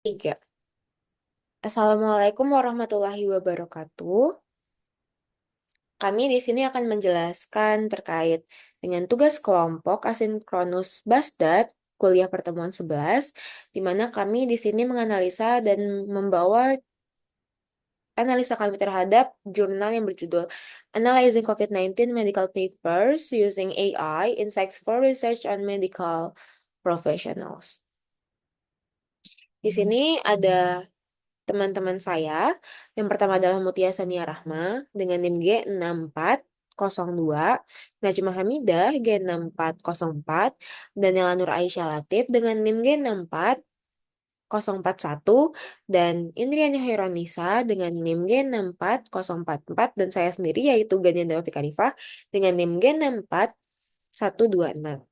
Tiga. Assalamualaikum warahmatullahi wabarakatuh. Kami di sini akan menjelaskan terkait dengan tugas kelompok asinkronus Basdat kuliah pertemuan 11, di mana kami di sini menganalisa dan membawa analisa kami terhadap jurnal yang berjudul Analyzing COVID-19 Medical Papers Using AI Insights for Research on Medical Professionals. Di sini ada teman-teman saya. Yang pertama adalah Mutia Sania Rahma dengan NIM G6402, Najma Hamidah G6404, Daniela Nur Aisyah Latif dengan NIM G64041, dan Indriani Hoironisa dengan NIM G64044, dan saya sendiri yaitu Gania Dawa Fikarifah dengan NIM G64126.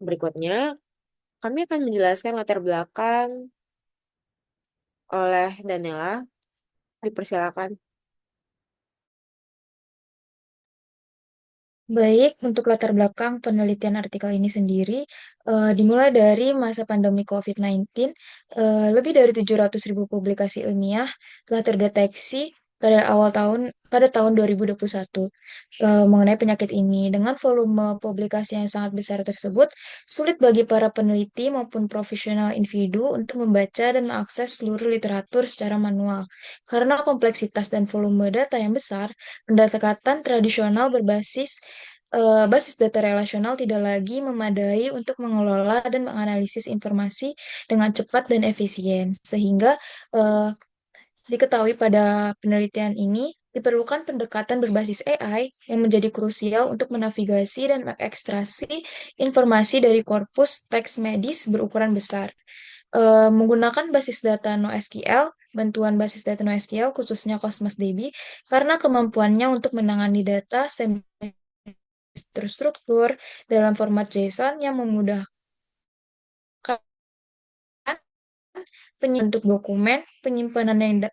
Berikutnya, kami akan menjelaskan latar belakang oleh Daniela. Dipersilakan. Baik, untuk latar belakang penelitian artikel ini sendiri, dimulai dari masa pandemi COVID-19, lebih dari 700.000 publikasi ilmiah telah terdeteksi pada tahun 2021 mengenai penyakit ini. Dengan volume publikasi yang sangat besar tersebut, sulit bagi para peneliti maupun profesional individu untuk membaca dan mengakses seluruh literatur secara manual. Karena kompleksitas dan volume data yang besar, pendekatan tradisional basis data relasional tidak lagi memadai untuk mengelola dan menganalisis informasi dengan cepat dan efisien. Sehingga eh, diketahui pada penelitian ini diperlukan pendekatan berbasis AI yang menjadi krusial untuk menavigasi dan mengekstraksi informasi dari korpus teks medis berukuran besar. Menggunakan basis data NoSQL, bantuan basis data NoSQL khususnya Cosmos DB, karena kemampuannya untuk menangani data terstruktur dalam format JSON yang memudahkan bentuk dokumen, penyimpanan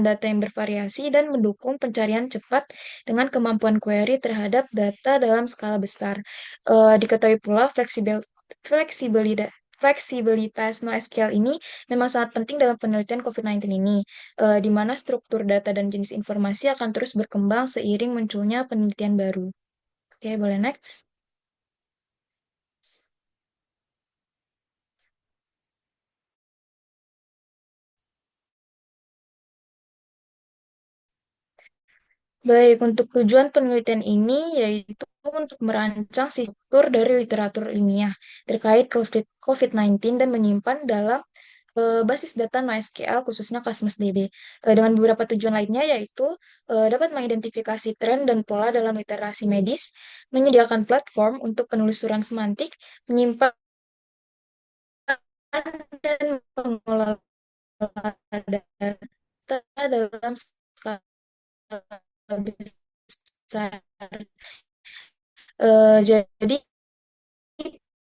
data yang bervariasi, dan mendukung pencarian cepat dengan kemampuan query terhadap data dalam skala besar. Diketahui pula fleksibilitas fleksibilitas NoSQL ini memang sangat penting dalam penelitian COVID-19 ini, di mana struktur data dan jenis informasi akan terus berkembang seiring munculnya penelitian baru. Oke, boleh next. Baik, untuk tujuan penelitian ini yaitu untuk merancang struktur dari literatur ilmiah terkait COVID-19 dan menyimpan dalam basis data NoSQL khususnya Cosmos DB. Dengan beberapa tujuan lainnya yaitu dapat mengidentifikasi tren dan pola dalam literasi medis, menyediakan platform untuk penelusuran semantik, menyimpan dan mengelola data dalam skala besar. Jadi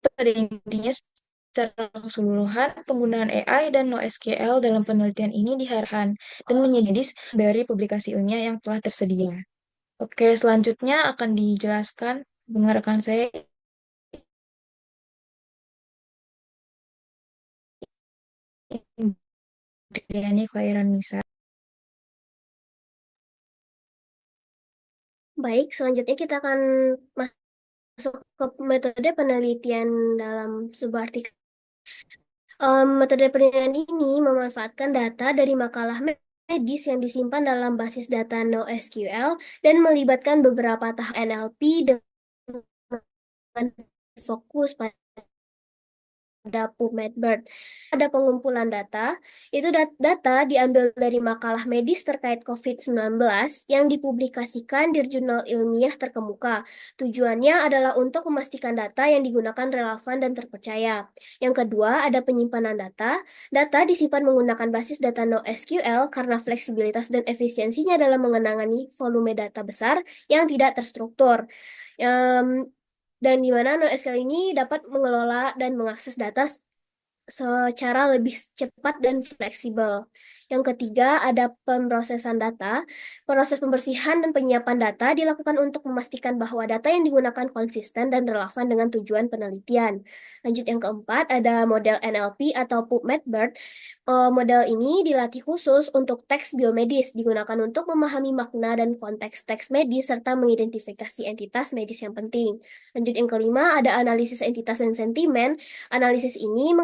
pada intinya secara keseluruhan penggunaan AI dan NoSQL dalam penelitian ini diharapkan dan menjadi dari publikasi ilmiah yang telah tersedia. Oke, selanjutnya akan dijelaskan dengan rekan saya Indriani Khairan Nisa. Baik, selanjutnya kita akan masuk ke metode penelitian dalam sebuah artikel. Metode penelitian ini memanfaatkan data dari makalah medis yang disimpan dalam basis data NoSQL dan melibatkan beberapa tahap NLP dengan fokus pada PubMedBird. Ada pengumpulan data, itu data diambil dari makalah medis terkait COVID-19 yang dipublikasikan di jurnal ilmiah terkemuka. Tujuannya adalah untuk memastikan data yang digunakan relevan dan terpercaya. Yang kedua, ada penyimpanan data. Data disimpan menggunakan basis data NoSQL karena fleksibilitas dan efisiensinya dalam mengenangani volume data besar yang tidak terstruktur. Dan di mana NoSQL ini dapat mengelola dan mengakses data secara lebih cepat dan fleksibel. Yang ketiga, ada pemrosesan data. Proses pembersihan dan penyiapan data dilakukan untuk memastikan bahwa data yang digunakan konsisten dan relevan dengan tujuan penelitian. Lanjut yang keempat, ada model NLP atau PubMed-BERT. Model ini dilatih khusus untuk teks biomedis, digunakan untuk memahami makna dan konteks teks medis serta mengidentifikasi entitas medis yang penting. Lanjut yang kelima, ada analisis entitas dan sentimen. Analisis ini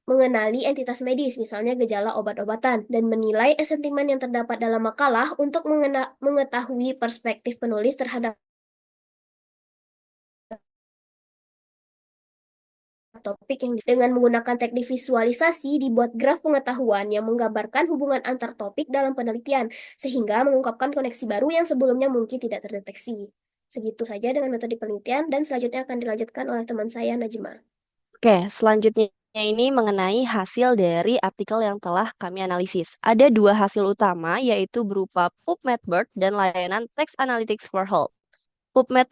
mengenali entitas medis, misalnya gejala obat-obatan, dan menilai sentimen yang terdapat dalam makalah untuk mengetahui perspektif penulis terhadap topik yang dengan menggunakan teknik visualisasi dibuat graf pengetahuan yang menggambarkan hubungan antar topik dalam penelitian sehingga mengungkapkan koneksi baru yang sebelumnya mungkin tidak terdeteksi. Segitu saja dengan metode penelitian dan selanjutnya akan dilanjutkan oleh teman saya Najma. Oke, selanjutnya ini mengenai hasil dari artikel yang telah kami analisis. Ada dua hasil utama, yaitu berupa PubMed-BERT dan layanan Text Analytics for Health. PubMed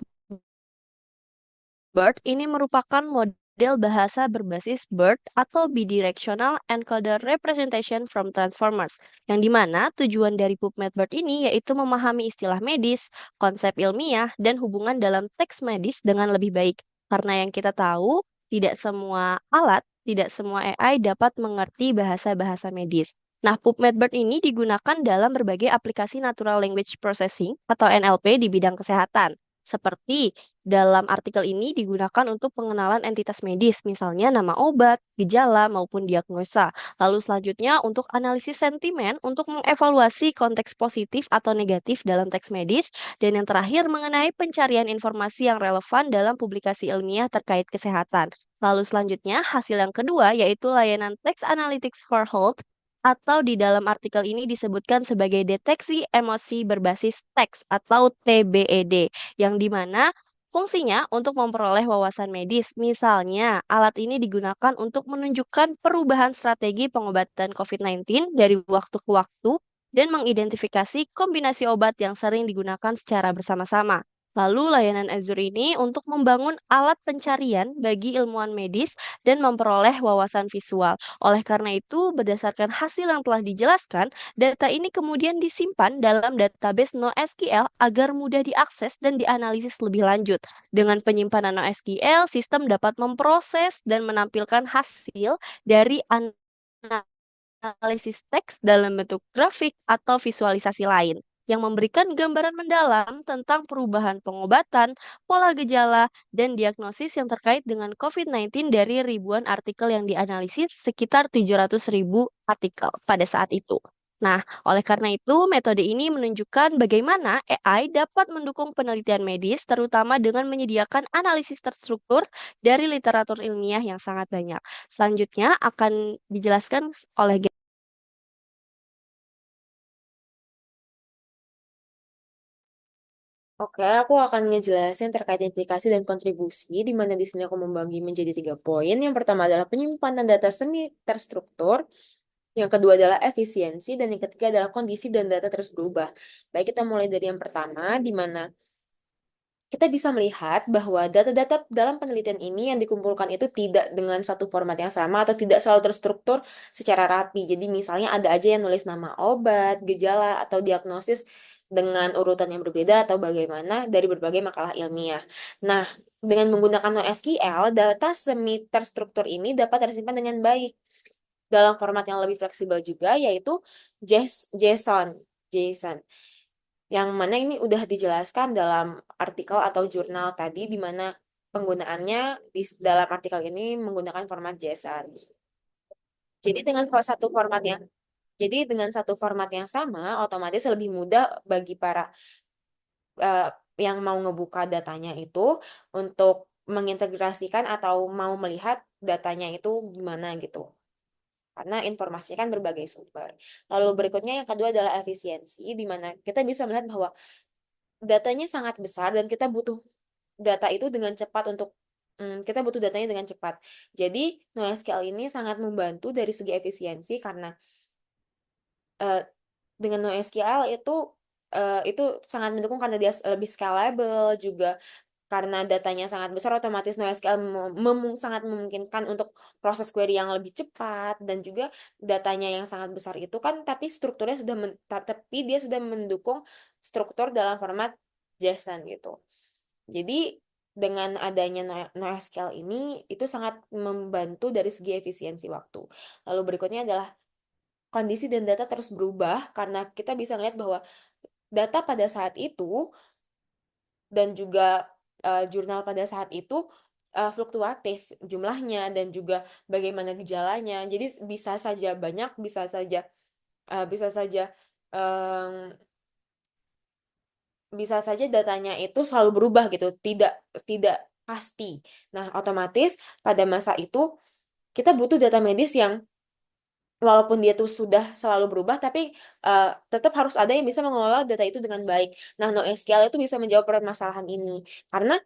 BERT ini merupakan model bahasa berbasis BERT atau Bidirectional Encoder Representation from Transformers, yang dimana tujuan dari PubMed BERT ini yaitu memahami istilah medis, konsep ilmiah, dan hubungan dalam teks medis dengan lebih baik. Karena yang kita tahu, tidak semua alat, tidak semua AI dapat mengerti bahasa-bahasa medis. Nah, PubMed BERT ini digunakan dalam berbagai aplikasi Natural Language Processing atau NLP di bidang kesehatan. Seperti dalam artikel ini digunakan untuk pengenalan entitas medis, misalnya nama obat, gejala, maupun diagnosa. Lalu selanjutnya untuk analisis sentimen untuk mengevaluasi konteks positif atau negatif dalam teks medis. Dan yang terakhir mengenai pencarian informasi yang relevan dalam publikasi ilmiah terkait kesehatan. Lalu selanjutnya hasil yang kedua yaitu layanan Text Analytics for Health atau di dalam artikel ini disebutkan sebagai deteksi emosi berbasis teks atau TBED yang dimana fungsinya untuk memperoleh wawasan medis. Misalnya, alat ini digunakan untuk menunjukkan perubahan strategi pengobatan COVID-19 dari waktu ke waktu dan mengidentifikasi kombinasi obat yang sering digunakan secara bersama-sama. Lalu layanan Azure ini untuk membangun alat pencarian bagi ilmuwan medis dan memperoleh wawasan visual. Oleh karena itu, berdasarkan hasil yang telah dijelaskan, data ini kemudian disimpan dalam database NoSQL agar mudah diakses dan dianalisis lebih lanjut. Dengan penyimpanan NoSQL, sistem dapat memproses dan menampilkan hasil dari analisis teks dalam bentuk grafik atau visualisasi lain yang memberikan gambaran mendalam tentang perubahan pengobatan, pola gejala, dan diagnosis yang terkait dengan COVID-19 dari ribuan artikel yang dianalisis sekitar 700.000 artikel pada saat itu. Nah, oleh karena itu, metode ini menunjukkan bagaimana AI dapat mendukung penelitian medis, terutama dengan menyediakan analisis terstruktur dari literatur ilmiah yang sangat banyak. Selanjutnya akan dijelaskan oleh Oke, aku akan ngejelasin terkait implikasi dan kontribusi, di mana di sini aku membagi menjadi 3 poin. Yang pertama adalah penyimpanan data semi terstruktur, yang kedua adalah efisiensi, dan yang ketiga adalah kondisi dan data terus berubah. Baik, kita mulai dari yang pertama, di mana kita bisa melihat bahwa data-data dalam penelitian ini yang dikumpulkan itu tidak dengan satu format yang sama atau tidak selalu terstruktur secara rapi. Jadi misalnya ada aja yang nulis nama obat, gejala, atau diagnosis dengan urutan yang berbeda atau bagaimana dari berbagai makalah ilmiah. Nah, dengan menggunakan NoSQL, data semi terstruktur ini dapat tersimpan dengan baik dalam format yang lebih fleksibel juga, yaitu JSON. JSON yang mana ini udah dijelaskan dalam artikel atau jurnal tadi, di mana penggunaannya dalam artikel ini menggunakan format JSON. Jadi dengan satu format yang jadi dengan satu format yang sama, otomatis lebih mudah bagi para eh, yang mau ngebuka datanya itu untuk mengintegrasikan atau mau melihat datanya itu gimana gitu. Karena informasinya kan berbagai sumber. Lalu berikutnya yang kedua adalah efisiensi, di mana kita bisa melihat bahwa datanya sangat besar dan kita butuh data itu dengan cepat untuk kita butuh datanya dengan cepat. Jadi NoSQL ini sangat membantu dari segi efisiensi karena eh, dengan NoSQL itu sangat mendukung karena dia lebih scalable juga, karena datanya sangat besar, otomatis NoSQL sangat memungkinkan untuk proses query yang lebih cepat, dan juga datanya yang sangat besar itu kan, tapi strukturnya sudah tapi dia sudah mendukung struktur dalam format JSON gitu. Jadi dengan adanya NoSQL ini itu sangat membantu dari segi efisiensi waktu. Lalu berikutnya adalah kondisi dan data terus berubah, karena kita bisa melihat bahwa data pada saat itu dan juga jurnal pada saat itu fluktuatif jumlahnya dan juga bagaimana gejalanya. Jadi bisa saja banyak, bisa saja em, bisa saja datanya itu selalu berubah gitu, tidak tidak pasti. Nah, otomatis pada masa itu kita butuh data medis yang walaupun dia tuh sudah selalu berubah, tapi tetap harus ada yang bisa mengelola data itu dengan baik. Nah, NoSQL itu bisa menjawab permasalahan ini. Karena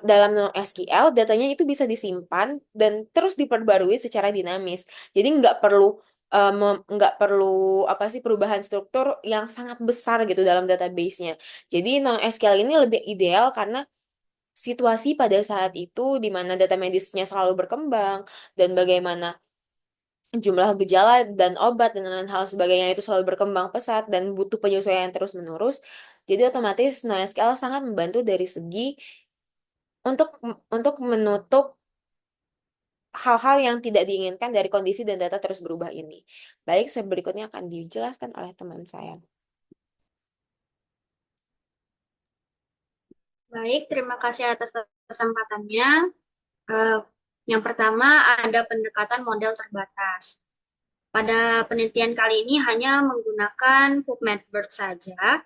dalam NoSQL datanya itu bisa disimpan dan terus diperbarui secara dinamis. Jadi nggak perlu apa sih perubahan struktur yang sangat besar gitu dalam database-nya. Jadi NoSQL ini lebih ideal karena situasi pada saat itu di mana data medisnya selalu berkembang dan bagaimana jumlah gejala dan obat dan lain hal sebagainya itu selalu berkembang pesat dan butuh penyesuaian terus-menerus. Jadi otomatis NoSQL sangat membantu dari segi untuk untuk menutup hal-hal yang tidak diinginkan dari kondisi dan data terus berubah ini. Baik, berikutnya akan dijelaskan oleh teman saya. Baik, terima kasih atas kesempatannya. Eh, yang pertama ada pendekatan model terbatas. Pada penelitian kali ini hanya menggunakan PubMedBird saja,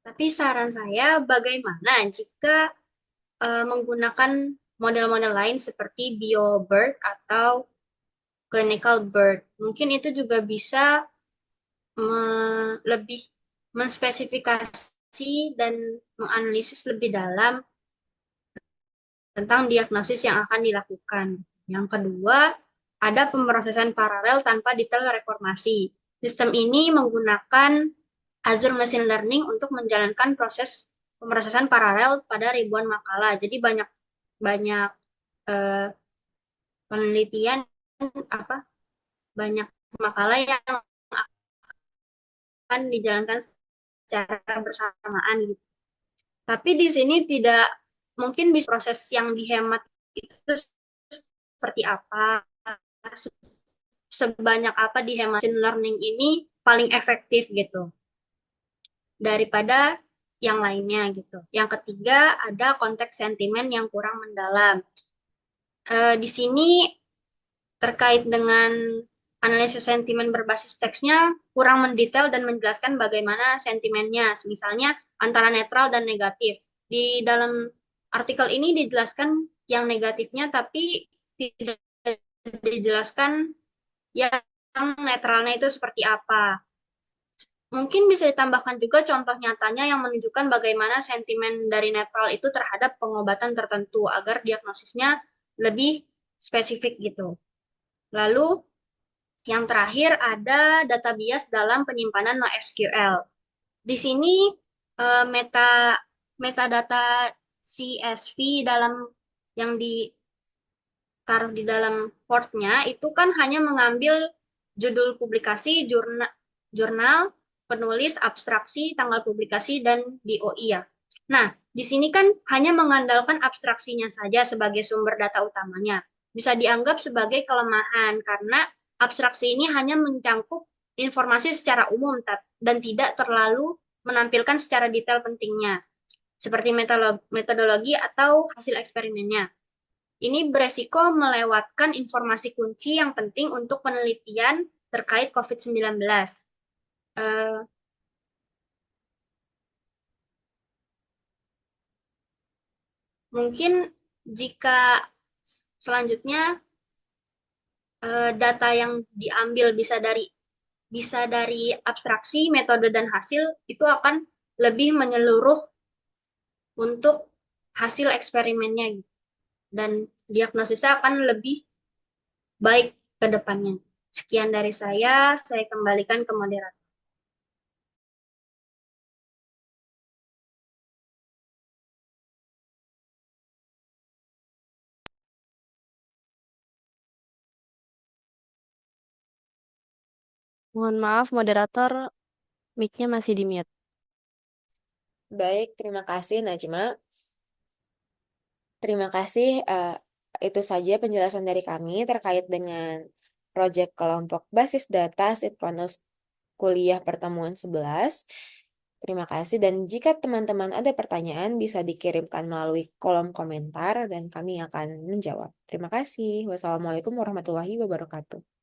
tapi saran saya bagaimana jika menggunakan model-model lain seperti BioBird atau Clinical Bird. Mungkin itu juga bisa lebih menspesifikasi dan menganalisis lebih dalam tentang diagnosis yang akan dilakukan. Yang kedua, ada pemrosesan paralel tanpa detail reformasi. Sistem ini menggunakan Azure Machine Learning untuk menjalankan proses pemrosesan paralel pada ribuan makalah. Jadi banyak banyak eh, penelitian apa banyak makalah yang akan dijalankan secara bersamaan gitu. Tapi di sini tidak mungkin bisa proses yang dihemat itu seperti apa, sebanyak apa dihemat machine learning ini paling efektif gitu daripada yang lainnya gitu. Yang ketiga ada konteks sentimen yang kurang mendalam. Di sini terkait dengan analisis sentimen berbasis teksnya kurang mendetail dan menjelaskan bagaimana sentimennya, misalnya antara netral dan negatif. Di dalam artikel ini dijelaskan yang negatifnya, tapi tidak dijelaskan yang netralnya itu seperti apa. Mungkin bisa ditambahkan juga contoh nyatanya yang menunjukkan bagaimana sentimen dari netral itu terhadap pengobatan tertentu agar diagnosisnya lebih spesifik gitu. Lalu yang terakhir ada data bias dalam penyimpanan NoSQL. Di sini metadata CSV dalam yang ditaruh di dalam portnya itu kan hanya mengambil judul publikasi, jurnal, penulis, abstraksi, tanggal publikasi, dan DOI ya. Nah, di sini kan hanya mengandalkan abstraksinya saja sebagai sumber data utamanya. Bisa dianggap sebagai kelemahan karena abstraksi ini hanya mencangkup informasi secara umum dan tidak terlalu menampilkan secara detail pentingnya, seperti metodologi atau hasil eksperimennya. Ini beresiko melewatkan informasi kunci yang penting untuk penelitian terkait COVID-19. Mungkin jika selanjutnya data yang diambil bisa dari abstraksi, metode, dan hasil itu akan lebih menyeluruh untuk hasil eksperimennya dan diagnosisnya akan lebih baik ke depannya. Sekian dari saya kembalikan ke moderator. Mohon maaf, moderator, mic-nya masih di mute. Baik, terima kasih Najma. Terima kasih. Itu saja penjelasan dari kami terkait dengan proyek kelompok basis data Sinkronus Kuliah Pertemuan 11. Terima kasih dan jika teman-teman ada pertanyaan bisa dikirimkan melalui kolom komentar dan kami akan menjawab. Terima kasih. Wassalamualaikum warahmatullahi wabarakatuh.